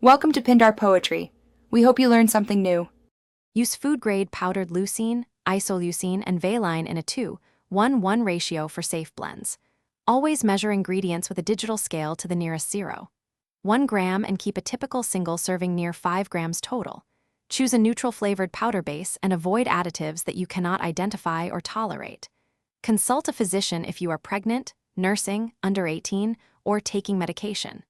Welcome to Pindar Poetry. We hope you learned something new. Use food-grade powdered leucine, isoleucine, and valine in a 2:1:1 ratio for safe blends. Always measure ingredients with a digital scale to the nearest zero. 1 gram and keep a typical single serving near 5 grams total. Choose a neutral flavored powder base and avoid additives that you cannot identify or tolerate. Consult a physician if you are pregnant, nursing, under 18, or taking medication.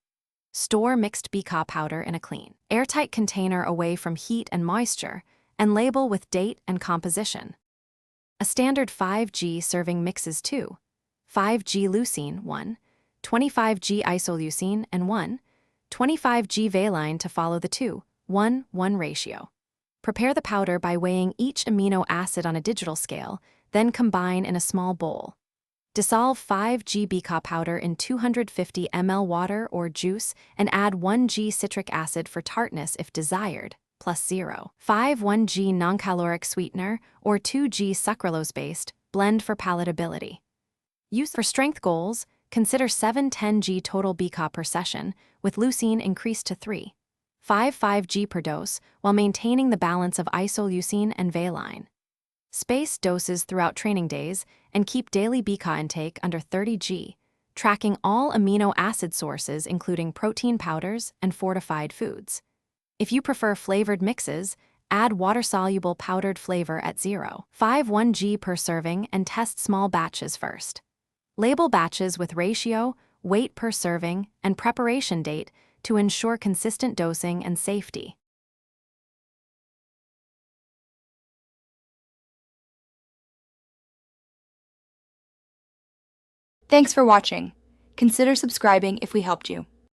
Store mixed Bcaa powder in a clean, airtight container away from heat and moisture, and label with date and composition. A standard 5G serving mixes 5G leucine 1, 25G isoleucine and 25G valine to follow the 2:1:1 ratio. Prepare the powder by weighing each amino acid on a digital scale, then combine in a small bowl. Dissolve 5G Bcaa powder in 250 ml water or juice and add 1G citric acid for tartness if desired, plus 0.5 1G non-caloric sweetener or 2G sucralose-based blend for palatability. Use for strength goals, consider 7-10G total Bcaa per session, with leucine increased to 3.5 per dose while maintaining the balance of isoleucine and valine. Space doses throughout training days and keep daily Bcaa intake under 30G, tracking all amino acid sources including protein powders and fortified foods. If you prefer flavored mixes, add water-soluble powdered flavor at 0.5 1G per serving and test small batches first. Label batches with ratio, weight per serving, and preparation date to ensure consistent dosing and safety. Thanks for watching. Consider subscribing if we helped you.